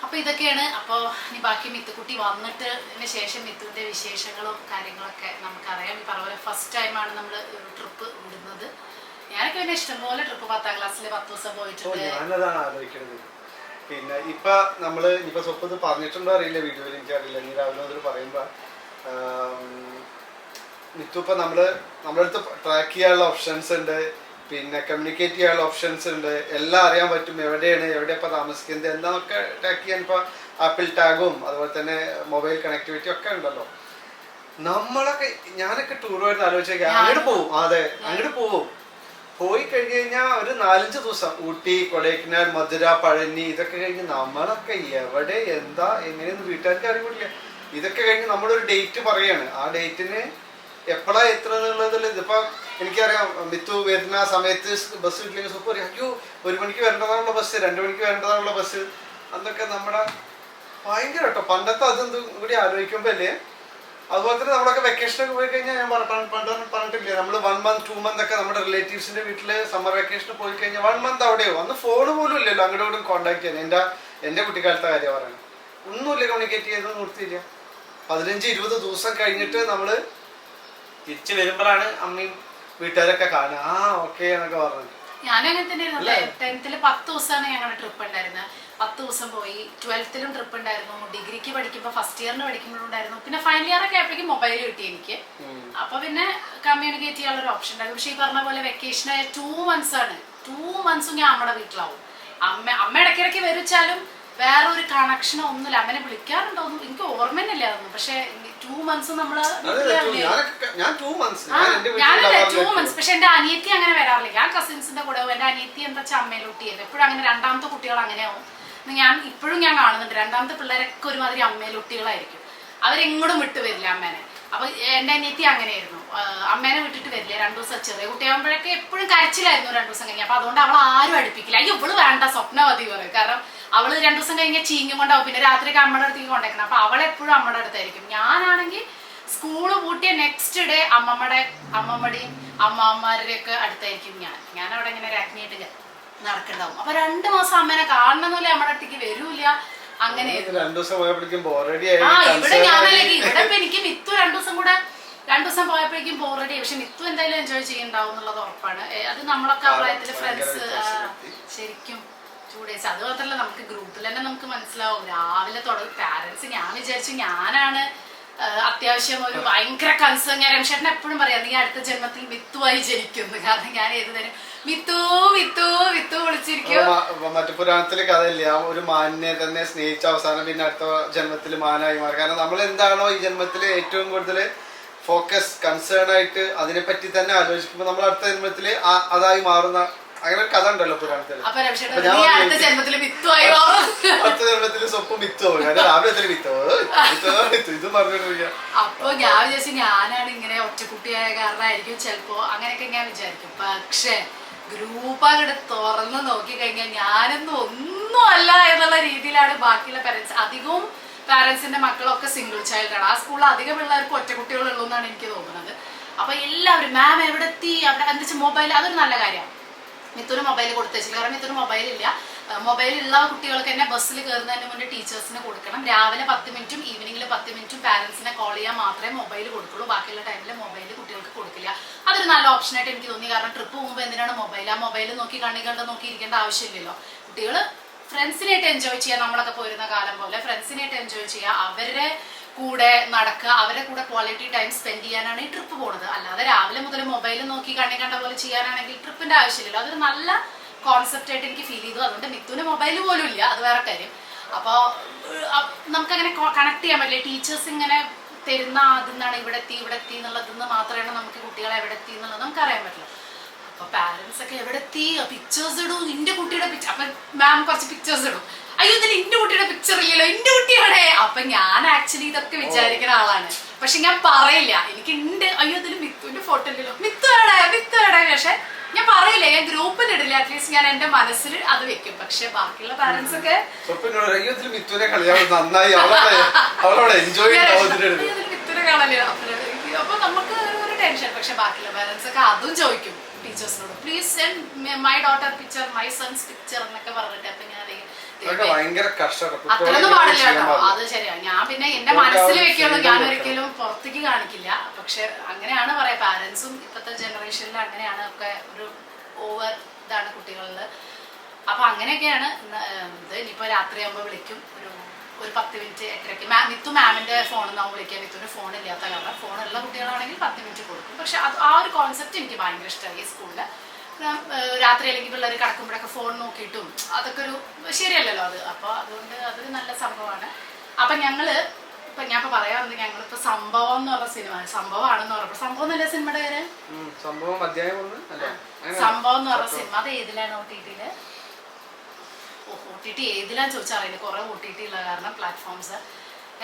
Speaker 2: അപ്പൊ ഇതൊക്കെയാണ്. അപ്പൊ ഇനി ബാക്കി മിത്തുക്കുട്ടി വന്നിട്ട് ശേഷം മിത്തുവിന്റെ വിശേഷങ്ങളും കാര്യങ്ങളൊക്കെ നമുക്കറിയാം. ഈ പറഞ്ഞ പോലെ ഫസ്റ്റ് ടൈമാണ് നമ്മൾ ട്രിപ്പ് വിടുന്നത്. ഞാനൊക്കെ പിന്നെ ഇഷ്ടംപോലെ ട്രിപ്പ് 10ാം ക്ലാസ്സിൽ 10 ദിവസം പോയിട്ടുണ്ട്.
Speaker 3: ഞാനതാണ് ആലോചിക്കുന്നത്. പിന്നെ ഇപ്പൊ നമ്മള് ഇപ്പൊ സ്വപ്പത് പറഞ്ഞിട്ടുണ്ടോ അറിയില്ല, വീഡിയോയിൽ എനിക്കറിയില്ല. നീ രാവിലെ മുതൽ പറയുമ്പോ മിത്തു ഇപ്പൊ നമ്മുടെ അടുത്ത് ട്രാക്ക് ചെയ്യാനുള്ള ഓപ്ഷൻസ് ഉണ്ട്, പിന്നെ കമ്മ്യൂണിക്കേറ്റ് ചെയ്യാനുള്ള ഓപ്ഷൻസ് ഉണ്ട്, എല്ലാം അറിയാൻ പറ്റും. എവിടെ ഇപ്പൊ താമസിക്കുന്നത് എന്താന്നൊക്കെ ട്രാക്ക് ചെയ്യാൻ ഇപ്പൊ ആപ്പിൾ ടാഗും അതുപോലെ തന്നെ മൊബൈൽ കണക്ടിവിറ്റി ഒക്കെ ഉണ്ടല്ലോ. ഞാനൊക്കെ ടൂർ പോയിട്ട് ആലോചിച്ചേക്കാം അങ്ങോട്ട് പോവും. അതെ അങ്ങോട്ട് പോയി കഴിഞ്ഞ് കഴിഞ്ഞാൽ ഒരു 4-5 ദിവസം ഊട്ടി, കൊടൈക്കനാൽ, മധുര, പഴനി ഇതൊക്കെ കഴിഞ്ഞ് നമ്മളൊക്കെ എവിടെ എന്താ എങ്ങനെയൊന്നും വീട്ടുകാർക്ക് അറിയില്ല. ഇതൊക്കെ കഴിഞ്ഞ് നമ്മളൊരു ഡേറ്റ് പറയാണ്. ആ ഡേറ്റിന് എപ്പോഴാ എത്ര എന്നുള്ളതിൽ ഇതിപ്പോ എനിക്കറിയാം. മിത്തു വരുന്ന സമയത്ത് ബസ് കിട്ടില്ലെങ്കിൽ സൂപ്പർ പറയും, അയ്യോ 1 മണിക്ക് വരേണ്ടതാണുള്ള ബസ്, 2 മണിക്ക് വരേണ്ടതാണുള്ള ബസ്. അതൊക്കെ നമ്മുടെ ഭയങ്കര കേട്ടോ പണ്ടത്തെ അതെന്തും കൂടി ആലോചിക്കുമ്പോ അല്ലേ. അതുപോലെ തന്നെ നമ്മളൊക്കെ വെക്കേഷനൊക്കെ പോയി കഴിഞ്ഞാൽ ഞാൻ പറഞ്ഞിട്ടില്ലേ, നമ്മൾ 1 month 2 month ഒക്കെ നമ്മുടെ റിലേറ്റീവ്സിന്റെ വീട്ടില് സമ്മർ വെക്കേഷന് പോയി കഴിഞ്ഞാൽ 1 month അവിടെയോ അന്ന് ഫോണ് പോലും ഇല്ലല്ലോ അങ്ങോട്ടും ഇങ്ങോട്ടും കോണ്ടാക്ട് ചെയ്യാൻ. എന്റെ കുട്ടിക്കാലത്തെ കാര്യം പറയുന്നത് ഒന്നുമില്ല, കമ്മ്യൂണിക്കേറ്റ് ചെയ്ത് നിർത്തിയില്ല. 15-20 ദിവസം കഴിഞ്ഞിട്ട് നമ്മള് തിരിച്ചു വരുമ്പോഴാണ് അമ്മയും വീട്ടുകാരൊക്കെ കാണുക. ഓക്കെ എന്നൊക്കെ പറഞ്ഞു.
Speaker 2: ഞാനങ്ങനെ തന്നെയായിരുന്നു. 10th 10 ദിവസമാണ് ഞങ്ങളുടെ ട്രിപ്പ് ഉണ്ടായിരുന്നത്. 10 ദിവസം പോയി. 12th ട്രിപ്പ് ഉണ്ടായിരുന്നു. ഡിഗ്രിക്ക് പഠിക്കുമ്പോൾ ഫസ്റ്റ് ഇയറിന് പഠിക്കുമ്പോഴുണ്ടായിരുന്നു. പിന്നെ ഫൈനൽ ഇയർ ഒക്കെ ആയപ്പോഴേക്കും മൊബൈൽ കിട്ടി എനിക്ക്. അപ്പൊ പിന്നെ കമ്മ്യൂണിക്കേറ്റ് ചെയ്യാനുള്ള ഒരു ഓപ്ഷൻ ഉണ്ടായിരുന്നു. പക്ഷെ ഈ പറഞ്ഞ പോലെ വെക്കേഷൻ 2 months ആണ്. 2 months ഞാൻ അമ്മയുടെ വീട്ടിലാവും. അമ്മ ഇടയ്ക്കിടയ്ക്ക് വരിച്ചാലും വേറെ ഒരു കണക്ഷനോ ഒന്നുമില്ല. അമ്മനെ വിളിക്കാറുണ്ടോ ഒന്നും എനിക്ക് ഓർമ്മ തന്നെയല്ലേ അതൊന്നും. പക്ഷെ 2 months നമ്മള്
Speaker 3: ഞാൻ 2 months
Speaker 2: പക്ഷെ എന്റെ അനിയത്തി അങ്ങനെ വരാറില്ല. ഞാൻ കസിൻസിന്റെ കൂടെ എന്റെ അനിയത്തി എന്താ വെച്ചാൽ അമ്മയിലൂട്ടിയല്ലേ എപ്പോഴും അങ്ങനെ. രണ്ടാമത്തെ കുട്ടികൾ അങ്ങനെയാവും. ഇപ്പോഴും ഞാൻ കാണുന്നുണ്ട്. രണ്ടാമത്തെ പിള്ളേരൊക്കെ ഒരുമാതിരി അമ്മയിലൂട്ടികളായിരിക്കും. അവരെങ്ങോട്ടും വിട്ടു വരില്ല അമ്മേനെ. അപ്പൊ എന്റെ അനിയത്തി അങ്ങനെയായിരുന്നു. അമ്മേനെ വിട്ടിട്ട് വരില്ല. 2 ദിവസം ചെറിയ കുട്ടിയാകുമ്പോഴൊക്കെ എപ്പോഴും കരച്ചിലായിരുന്നു 2 ദിവസം കഴിഞ്ഞ്. അപ്പൊ അതുകൊണ്ട് അവൾ ആരും അടുപ്പിക്കില്ല. അയ്യോ ഇവള് വേണ്ട സ്വപ്നവതി പറയും. കാരണം അവള് 2 ദിവസം കഴിഞ്ഞാൽ ചീഞ്ഞും കൊണ്ടാവും. പിന്നെ രാത്രിയൊക്കെ അമ്മയുടെ അടുത്തേക്ക് കൊണ്ടേക്കണം. അപ്പൊ അവളെപ്പോഴും അമ്മയുടെ അടുത്തായിരിക്കും. ഞാനാണെങ്കിൽ സ്കൂള് പൂട്ടിയ നെക്സ്റ്റ് ഡേ അമ്മമ്മയുടെയും അമ്മാവന്മാരുടെയൊക്കെ അടുത്തായിരിക്കും ഞാൻ അവിടെ ഇങ്ങനെ രാജ്ഞിയായിട്ട് നടക്കണ്ടാവും. അപ്പൊ 2 മാസം അമ്മേനെ കാണണമെന്നില്ല, അമ്മയുടെ അടുത്തേക്ക് വരൂല. അങ്ങനെ ഇവിടെ ഞാനല്ലെങ്കിൽ ഇവിടെ ഇപ്പൊ എനിക്ക് മിത്തു 2 ദിവസം പോയപ്പോഴേക്കും ബോറടി. പക്ഷെ മിത്തു എന്തായാലും എൻജോയ് ചെയ്യണ്ടാവും എന്നുള്ളത് ഉറപ്പാണ്. അത് നമ്മളൊക്കെ ആ പ്രായത്തില് ഫ്രണ്ട്സ് ശരിക്കും 2 days. അത് മാത്രമല്ല നമുക്ക് ഗ്രൂപ്പിൽ തന്നെ നമുക്ക് മനസ്സിലാവും. രാവിലെ തുടങ്ങി പാരന്റ്സ് ഞാൻ വിചാരിച്ചു ഞാനാണ് അത്യാവശ്യം ഒരു ഭയങ്കര കൺസേൺ. ഞാൻ രമേശേട്ടൻ എപ്പോഴും പറയാം നീ അടുത്ത ജന്മത്തിൽ മിത്തുവായി ജനിക്കുന്നു. കാരണം ഞാൻ ഏത് നേരം മിത്തു വിത്തു വിത്തു വിളിച്ചിരിക്കും.
Speaker 3: മറ്റു പുരാണത്തിലെ കഥയില്ല, ഒരു മാനിനെ തന്നെ സ്നേഹിച്ച അവസാനം പിന്നെ അടുത്ത ജന്മത്തിൽ മാനായി മാറി. കാരണം നമ്മൾ എന്താണോ ഈ ജന്മത്തില് ഏറ്റവും കൂടുതൽ ഫോക്കസ് കൺസേൺ ആയിട്ട് അതിനെപ്പറ്റി തന്നെ ആലോചിക്കുമ്പോൾ നമ്മൾ അടുത്ത ജന്മത്തില് അതായി മാറുന്ന അങ്ങനെ ഒരു കഥ ഉണ്ടല്ലോ പുരാണത്തില്.
Speaker 2: അപ്പൊ അടുത്ത ജന്മത്തില് മിത്തുവായോ,
Speaker 3: അടുത്ത ജന്മത്തില് സ്വപ്പം മിത്തോ, രാവിലെ മിത്തോ ഇത് പറഞ്ഞിട്ടിരിക്കുക.
Speaker 2: അപ്പൊ ഞാൻ വിചാരിച്ചു ഞാനാണ് ഇങ്ങനെ ഒറ്റക്കുട്ടിയായ കാരണമായിരിക്കും ചിലപ്പോ, അങ്ങനെയൊക്കെ ഞാൻ വിചാരിക്കും. പക്ഷെ ഗ്രൂപ്പ് അങ്ങോട്ട് തുറന്ന് നോക്കി കഴിഞ്ഞാൽ ഞാനൊന്നും ഒന്നും അല്ല എന്നുള്ള രീതിയിലാണ് ബാക്കിയുള്ള പാരന്റ്സ്. അധികവും പാരന്റ്സിന്റെ മക്കളൊക്കെ സിംഗിൾ ചൈൽഡ് ആണ്. ആ സ്കൂളിൽ അധികം പിള്ളേർക്ക് ഒറ്റക്കുട്ടികളുള്ളൂ എന്നാണ് എനിക്ക് തോന്നുന്നത്. അപ്പൊ എല്ലാവരും മാം എവിടെ എത്തി, അവിടെ എന്താ വെച്ചാൽ മൊബൈൽ, അതൊരു നല്ല കാര്യമാണ്. മിത്തുന് മൊബൈൽ കൊടുത്തേച്ചില്ല, കാരണം മിത്തുന് മൊബൈലില്ല. മൊബൈലുള്ള കുട്ടികൾക്ക് തന്നെ ബസ്സിൽ കയറുന്നതിന് മുന്നേ ടീച്ചേഴ്സിന് കൊടുക്കണം. രാവിലെ 10 മിനിറ്റും ഈവനിങ്ങിൽ 10 മിനിറ്റും പാരന്റ്സിനെ കോൾ ചെയ്യാൻ മാത്രമേ മൊബൈൽ കൊടുക്കുള്ളൂ. ബാക്കിയുള്ള ടൈമിൽ മൊബൈൽ കുട്ടികൾക്ക് കൊടുക്കില്ല. അതൊരു നല്ല ഓപ്ഷനായിട്ട് എനിക്ക് തോന്നി. കാരണം ട്രിപ്പ് പോകുമ്പോൾ എന്തിനാണ് മൊബൈൽ, ആ മൊബൈൽ നോക്കി കണ്ണി കണ്ട് നോക്കി ഇരിക്കേണ്ട ആവശ്യമില്ലല്ലോ. കുട്ടികൾ ഫ്രണ്ട്സിനായിട്ട് എൻജോയ് ചെയ്യുക, നമ്മളൊക്കെ പോയിരുന്ന കാലം പോലെ ഫ്രണ്ട്സിനായിട്ട് എൻജോയ് ചെയ്യുക, അവരുടെ കൂടെ നടക്കുക, അവരുടെ കൂടെ ക്വാളിറ്റി ടൈം സ്പെൻഡ് ചെയ്യാനാണ് ഈ ട്രിപ്പ് പോകുന്നത്. അല്ലാതെ രാവിലെ മുതൽ മൊബൈൽ നോക്കി കണ്ണി കണ്ട പോലെ ചെയ്യാനാണെങ്കിൽ ട്രിപ്പിന്റെ ആവശ്യമില്ലല്ലോ. അതൊരു നല്ല കോൺസെപ്റ്റ് ആയിട്ട് എനിക്ക് ഫീൽ ചെയ്തു. അതുകൊണ്ട് മിത്തുവിന് മൊബൈൽ പോലും ഇല്ല, അത് വേറെ കാര്യം. അപ്പോൾ നമുക്കങ്ങനെ കണക്ട് ചെയ്യാൻ പറ്റില്ല. ടീച്ചേഴ്സ് ഇങ്ങനെ തരുന്ന അതിന്നാണ് ഇവിടെ എത്തി എന്നുള്ളതെന്ന് മാത്രമാണ് നമുക്ക് കുട്ടികളെ എവിടെ എത്തി എന്നുള്ളത് നമുക്ക് അറിയാൻ പറ്റില്ല. അപ്പൊ പാരന്റ്സ് ഒക്കെ എവിടെ എത്തി, പിക്ചേഴ്സ് ഇടും, ഇന്റെ കുട്ടിയുടെ പിക്ചർ. അപ്പൊ മാം കുറച്ച് പിക്ചേഴ്സ് ഇടും, അയ്യോ ഇതിൽ ഇന്റെ കുട്ടിയുടെ പിക്ചർ ഇല്ലല്ലോ, ഇന്റെ കുട്ടിയുടെ. അപ്പൊ ഞാൻ ആക്ച്വലി ഇതൊക്കെ വിചാരിക്കുന്ന ആളാണ്, പക്ഷെ ഞാൻ പറയില്ല. എനിക്ക് ഉണ്ട്, അയ്യോ ഇതിൽ മിത്തുവിന്റെ ഫോട്ടോ ഇല്ലല്ലോ, മിത്തുവേടെ. പക്ഷെ ഞാൻ പറയില്ല, ഞാൻ ഗ്രൂപ്പിൽ ഇടില്ല. അറ്റ്ലീസ്റ്റ് ഞാൻ എന്റെ മനസ്സിൽ അത് വെക്കും. പക്ഷെ ബാക്കിയുള്ള പാരന്റ്സ് ഒക്കെ
Speaker 3: മിത്തുവിനെ
Speaker 2: കാണല്ലേ, അപ്പൊ നമുക്ക് ഒരു ടെൻഷൻ. പക്ഷെ ബാക്കിയുള്ള പാരന്റ്സ് ഒക്കെ അതും ചോദിക്കും ടീച്ചേഴ്സിനോട്, please send my daughter picture, my son's picture എന്നൊക്കെ പറഞ്ഞിട്ട്. അപ്പൊ ഞാൻ അത്രയൊന്നും പാടില്ല കേട്ടോ, അത് ശരിയാ. ഞാൻ പിന്നെ എന്റെ മനസ്സിൽ വെക്കുള്ളൂ, ഞാൻ ഒരിക്കലും പുറത്തേക്ക് കാണിക്കില്ല. പക്ഷെ അങ്ങനെയാണ് പറയാ, പാരന്റ്സും ഇപ്പോഴത്തെ ജനറേഷനിൽ അങ്ങനെയാണ്. ഒക്കെ ഒരു ഓവർ ഇതാണ് കുട്ടികളിൽ. അപ്പൊ അങ്ങനെയൊക്കെയാണ് ഇത്. ഇനിയിപ്പോ രാത്രിയാകുമ്പോ വിളിക്കും, ഒരു 10 മിനിറ്റ് 8:30. മിത്തു മാമിന്റെ ഫോണിൽ നിന്നാവും വിളിക്കാൻ. മിത്തുവിന് ഫോൺ ഇല്ലാത്ത കാരണം, ഫോണുള്ള കുട്ടികളാണെങ്കിൽ 10 മിനിറ്റ് കൊടുക്കും. പക്ഷെ അത് ആ ഒരു കോൺസെപ്റ്റ് എനിക്ക് ഭയങ്കര ഇഷ്ടമായി. ഈ സ്കൂളിൽ രാത്രി അല്ലെങ്കിൽ പിള്ളേർ കിടക്കുമ്പോഴൊക്കെ ഫോൺ നോക്കിയിട്ടും അതൊക്കെ ഒരു ശരിയല്ലല്ലോ അത്. അപ്പോൾ അതുകൊണ്ട് അതൊരു നല്ല സംഭവമാണ്. അപ്പം ഞങ്ങള് ഇപ്പൊ ഞാൻ ഇപ്പൊ പറയാറുണ്ട്, ഞങ്ങളിപ്പോ സംഭവം എന്ന് പറഞ്ഞ സിനിമ, സംഭവമാണെന്ന് പറഞ്ഞപ്പോ, സംഭവം എന്നല്ലേ സിനിമയുടെ പേര്? സംഭവം എന്ന് പറഞ്ഞ സിനിമ. അത് ഏതിലാണ്? OTT-ല്. OTT ഏതിലാന്ന് ചോദിച്ചാൽ അറിയില്ല, കുറെ OTT ഉള്ള കാരണം പ്ലാറ്റ്ഫോംസ്.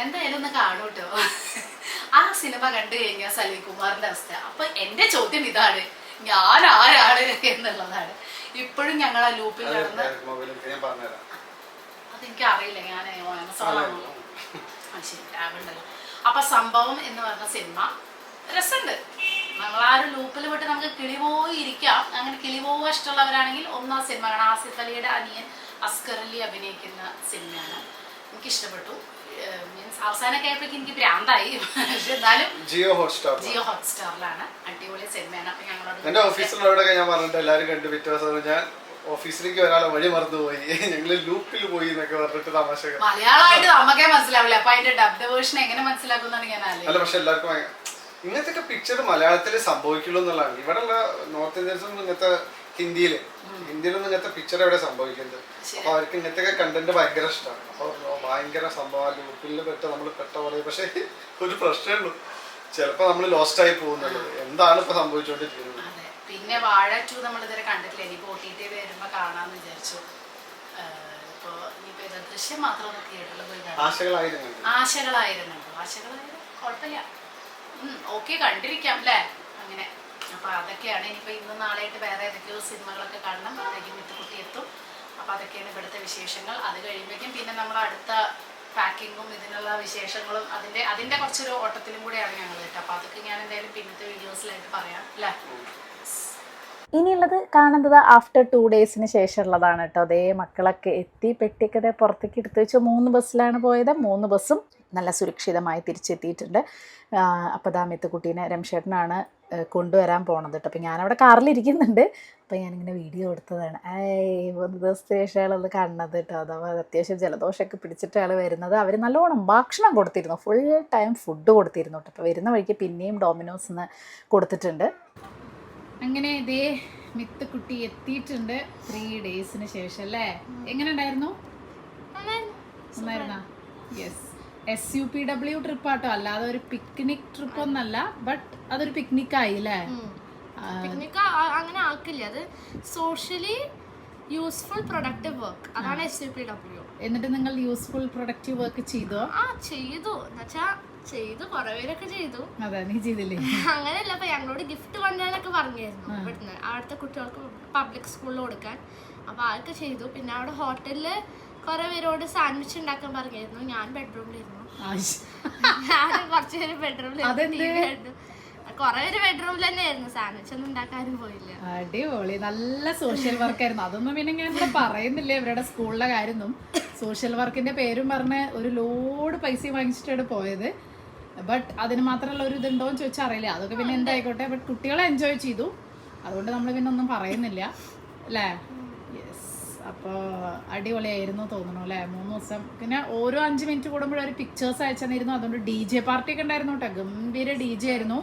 Speaker 2: എന്തായാലും ഒന്ന് കാണൂ കേട്ടോ. ആ സിനിമ കണ്ടു കഴിഞ്ഞാൽ സലീം കുമാറിന്റെ അവസ്ഥ. അപ്പൊ എന്റെ ചോദ്യം ഇതാണ്, ഞാൻ ആരാണ് എന്നുള്ളതാണ്. ഇപ്പോഴും ഞങ്ങൾ ആ ലൂപ്പിൽ കിടന്ന്, അതെനിക്ക് അറിയില്ല, ഞാൻ ആമസോണാണല്ലോ. ശരി, ടാബുണ്ടല്ലോ. അപ്പൊ സംഭവം എന്ന് പറഞ്ഞ സിനിമ രസമുണ്ട്. നമ്മൾ ആ ഒരു ലൂപ്പിൽ വിട്ട് നമുക്ക് കിളിപോയി ഇരിക്കാം. അങ്ങനെ കിളിപോവാൻ ഇഷ്ടമുള്ളവരാണെങ്കിൽ ഒന്നാം സിനിമ കാണാം. ആസിഫ് അലിയുടെ അനിയൻ അസ്കർ അലി അഭിനയിക്കുന്ന സിനിമയാണ്. എനിക്കിഷ്ടപ്പെട്ടു. മീൻസ് അവസാനമൊക്കെ ആയപ്പോഴേക്കും എനിക്ക് ഭ്രാന്തായി. പക്ഷെ എന്നാലും ജിയോ ഹോട്ട്സ്റ്റാറിലാണ്. അടിപൊളി സിനിമയാണ്. അപ്പൊ ഞങ്ങളുടെ
Speaker 3: ഓഫീസിലുള്ളവരൊക്കെ ഞാൻ പറഞ്ഞിട്ട് എല്ലാവരും കണ്ടു. പിറ്റേ ഞാൻ ഓഫീസിലേക്ക് ഒരാളെ വഴി മറന്നുപോയി, ഞങ്ങള് ലൂപ്പിൽ പോയി എന്നൊക്കെ പറഞ്ഞിട്ട് തമാശ.
Speaker 2: മലയാളമായിട്ട് നമുക്കേ മനസ്സിലാവില്ല, അപ്പൊ അതിന്റെ ഡബ്ഡ് വേർഷൻ എങ്ങനെ മനസ്സിലാക്കുന്നതാണ് ഞാൻ ആലോചിക്കുന്നത്.
Speaker 3: അല്ല, പക്ഷെ എല്ലാവർക്കും ഇങ്ങനത്തെ പിക്ചർ മലയാളത്തിൽ സംഭവിക്കുള്ളൂ എന്നുള്ളതാണ്. ഇവിടെയുള്ള നോർത്ത് ഇന്ത്യൻസും ഇങ്ങനത്തെ ഹിന്ദിയിലൊന്നും ഇങ്ങനത്തെ പിക്ചർ എവിടെ സംഭവിക്കുന്നത്. അപ്പൊ അവർക്ക് ഇങ്ങനത്തെ കണ്ടന്റ് ഭയങ്കര ഇഷ്ടമാണ്. അപ്പൊ ഭയങ്കര സംഭവം ലൂപ്പിൽ നമ്മൾ പെട്ട പോലെ. പക്ഷെ ഒരു പ്രശ്നമേ ഉള്ളൂ, ചിലപ്പോ നമ്മൾ ലോസ്റ്റ് ആയി പോകുന്നത്. എന്താണ് ഇപ്പൊ സംഭവിച്ചോണ്ടിരിക്കുന്നത്?
Speaker 2: പിന്നെ വാഴ 2 നമ്മൾ ഇതുവരെ കണ്ടിട്ടില്ല. ഇനിയിപ്പോ OTT വരുമ്പോ കാണാന്ന് വിചാരിച്ചു. ഇപ്പൊ ഇനിയിപ്പോ ഇത് ദൃശ്യം മാത്രം തിയേറ്ററിൽ പോയി ആശകളായിരുന്നു. കുഴപ്പമില്ല, ഓക്കെ, കണ്ടിരിക്കാം അല്ലേ? അങ്ങനെ. അപ്പൊ അതൊക്കെയാണ്. ഇനിയിപ്പോ ഇന്ന് നാളെയായിട്ട് വേറെ ഏതൊക്കെയോ സിനിമകളൊക്കെ കാണണം. അപ്പോഴേക്കും മിത്തുകുട്ടി എത്തും. അപ്പൊ അതൊക്കെയാണ് ഇവിടുത്തെ വിശേഷങ്ങൾ. അത് കഴിയുമ്പോഴേക്കും പിന്നെ നമ്മൾ അടുത്ത പാക്കിങ്ങും ഇതിനുള്ള വിശേഷങ്ങളും അതിന്റെ കുറച്ചൊരു ഓട്ടത്തിലും കൂടെയാണ് ഞങ്ങൾ കേട്ടോ. അപ്പൊ അതൊക്കെ ഞാൻ എന്തായാലും പിന്നത്തെ വീഡിയോസിലായിട്ട് പറയാം അല്ലേ.
Speaker 1: ഇനിയുള്ളത് കാണുന്നത് ആഫ്റ്റർ 2 ഡേയ്സിന് ശേഷമുള്ളതാണ് കേട്ടോ. അതേ മക്കളൊക്കെ എത്തി, പെട്ടിയൊക്കെ പുറത്തേക്ക് എടുത്തു വെച്ച് 3 ബസ്സിലാണ് പോയത്. 3 ബസ്സും നല്ല സുരക്ഷിതമായി തിരിച്ചെത്തിയിട്ടുണ്ട്. അപ്പോൾ ദാ മിത്തുകുട്ടീനെ രംശേട്ടനാണ് കൊണ്ടുവരാൻ പോണത് കേട്ടോ. അപ്പോൾ ഞാനവിടെ കാറിലിരിക്കുന്നുണ്ട്. അപ്പോൾ ഞാനിങ്ങനെ വീഡിയോ എടുത്തതാണ്. 3 ദിവസത്തെ ശേഷമുള്ളത് കാണുന്നത് കേട്ടോ. അഥവാ അത്യാവശ്യം ജലദോഷമൊക്കെ പിടിച്ചിട്ട് ആൾ വരുന്നത്. അവർ നല്ലോണം ഭക്ഷണം കൊടുത്തിരുന്നു, ഫുൾ ടൈം ഫുഡ് കൊടുത്തിരുന്നു കേട്ടോ. അപ്പോൾ വരുന്ന വഴിക്ക് പിന്നെയും ഡോമിനോസിന്ന് കൊടുത്തിട്ടുണ്ട്.
Speaker 2: അങ്ങനെ ഇതേ മിത്തുകുട്ടി എത്തിയിട്ടുണ്ട് 3 ഡേയ്സിന് ശേഷം അല്ലേ. എങ്ങനെ ഉണ്ടായിരുന്നു? നന്നായിരുന്നോ? യെസ്, SUPW ട്രിപ്പാട്ടോ, അല്ലാതെ ഒരു പിക്നിക് ട്രിപ്പ് ഒന്നല്ല. ബട്ട് അതൊരു പിക്നിക് ആയി അല്ലേ.
Speaker 4: പിക്നിക് അങ്ങനെ ആക്കില്ല, അത് സോഷ്യലി യൂസ്ഫുൾ പ്രൊഡക്റ്റീവ് വർക്ക്, അതാണ് SUPW.
Speaker 2: എന്നിട്ട് നിങ്ങൾ യൂസ്ഫുൾ പ്രൊഡക്റ്റീവ് വർക്ക് ചെയ്തോ?
Speaker 4: ചെയ്തു എന്നുവെച്ചാ ചെയ്തു, കുറെ പേരൊക്കെ ചെയ്തു.
Speaker 2: അതെ, നീ ചെയ്തില്ലേ?
Speaker 4: അങ്ങനെയല്ല, അപ്പൊ ഞങ്ങളോട് ഗിഫ്റ്റ് കൊണ്ടുവരാനൊക്കെ പറഞ്ഞായിരുന്നു ഇവിടുന്ന് അവിടുത്തെ കുട്ടികൾക്ക് പബ്ലിക് സ്കൂളിൽ കൊടുക്കാൻ. അപ്പൊ അതൊക്കെ ചെയ്തു. പിന്നെ അവിടെ ഹോട്ടലില് കുറെ പേരോട് സാൻഡ്വിച്ച് ഉണ്ടാക്കാൻ പറഞ്ഞായിരുന്നു. ഞാൻ ബെഡ്റൂമിലിരുന്നു, ഞാൻ കുറച്ചു പേര് ബെഡ്റൂമിൽ, കുറെ പേര് ബെഡ്റൂമിൽ തന്നെ ആയിരുന്നു. സാൻഡ്വിച്ച് ഒന്നും ഉണ്ടാക്കാനും പോയില്ല.
Speaker 2: അടിപൊളി, നല്ല സോഷ്യൽ വർക്കായിരുന്നു. അതൊന്നും പിന്നെ ഞാൻ ഇവിടെ പറയുന്നില്ല ഇവരുടെ സ്കൂളിലെ കാര്യമൊന്നും. സോഷ്യൽ വർക്കിന്റെ പേരും പറഞ്ഞ് ഒരു ലോഡ് പൈസ വാങ്ങിച്ചിട്ടാണ് പോയത്. ബട്ട് അതിന് മാത്രമുള്ള ഒരു ഇതുണ്ടോയെന്ന് ചോദിച്ചാൽ അറിയില്ല. അതൊക്കെ പിന്നെ എന്തായിക്കോട്ടെ, ബട്ട് കുട്ടികളെ എൻജോയ് ചെയ്തു, അതുകൊണ്ട് നമ്മൾ പിന്നെ ഒന്നും പറയുന്നില്ല അല്ലേ? യെസ്, അപ്പോൾ അടിപൊളിയായിരുന്നു തോന്നുന്നു അല്ലേ? 3 ദിവസം. പിന്നെ ഓരോ 5 മിനിറ്റ് കൂടുമ്പോഴും ഒരു പിക്ചേഴ്സ് അയച്ചു തന്നിരുന്നു. അതുകൊണ്ട് DJ പാർട്ടിയൊക്കെ ഉണ്ടായിരുന്നു കേട്ടോ, ഗംഭീര DJ ആയിരുന്നു.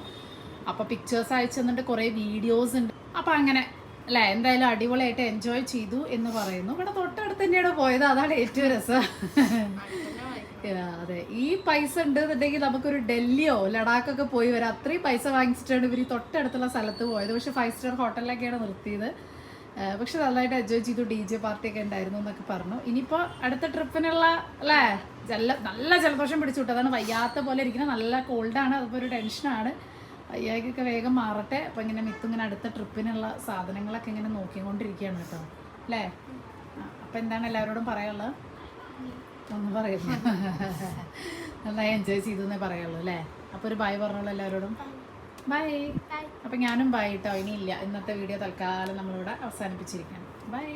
Speaker 2: അപ്പോൾ പിക്ചേഴ്സ് അയച്ചു തന്നിട്ട് കുറേ വീഡിയോസ് ഉണ്ട്. അപ്പോൾ അങ്ങനെ അല്ലേ, എന്തായാലും അടിപൊളിയായിട്ട് എൻജോയ് ചെയ്തു എന്ന് പറയുന്നു. ഇവിടെ തൊട്ടടുത്ത് തന്നെയാണ് പോയത്, അതാണ് ഏറ്റവും രസം. അതെ, ഈ പൈസ ഉണ്ട് എന്നുണ്ടെങ്കിൽ നമുക്കൊരു ഡൽഹിയോ ലഡാക്കൊക്കെ പോയി വരാം. അത്രയും പൈസ വാങ്ങിച്ചിട്ടാണ് ഇവർ തൊട്ടടുത്തുള്ള സ്ഥലത്ത് പോയത്. പക്ഷെ 5 സ്റ്റാർ ഹോട്ടലിലൊക്കെയാണ് നിർത്തിയത്. പക്ഷെ നല്ലതായിട്ട് എൻജോയ് ചെയ്തു, DJ പാർട്ടിയൊക്കെ ഉണ്ടായിരുന്നു എന്നൊക്കെ പറഞ്ഞു. ഇനിയിപ്പോൾ അടുത്ത ട്രിപ്പിനുള്ള അല്ലേ, നല്ല ജലദോഷം പിടിച്ചു വിട്ടു, അതാണ് വയ്യാത്ത പോലെ ഇരിക്കുന്നത്. നല്ല കോൾഡാണ്, അതിപ്പോൾ ഒരു ടെൻഷനാണ്. വയ്യാകൊക്കെ വേഗം മാറട്ടെ. അപ്പോൾ ഇങ്ങനെ ഇങ്ങനെ അടുത്ത ട്രിപ്പിനുള്ള സാധനങ്ങളൊക്കെ ഇങ്ങനെ നോക്കിക്കൊണ്ടിരിക്കുകയാണ് കേട്ടോ അല്ലേ? അപ്പോൾ എന്താണ് എല്ലാവരോടും പറയാനുള്ളത്? ഒന്നും പറയുന്നു, നന്നായി എൻജോയ് ചെയ്തു എന്നേ പറയുള്ളൂ അല്ലേ? അപ്പോൾ ഒരു ബൈ പറഞ്ഞോളൂ എല്ലാവരോടും. ബൈ. അപ്പം ഞാനും ബൈ കേട്ടോ. ഇനിയില്ല, ഇന്നത്തെ വീഡിയോ തൽക്കാലം നമ്മളിവിടെ അവസാനിപ്പിച്ചിരിക്കുകയാണ്. ബൈ.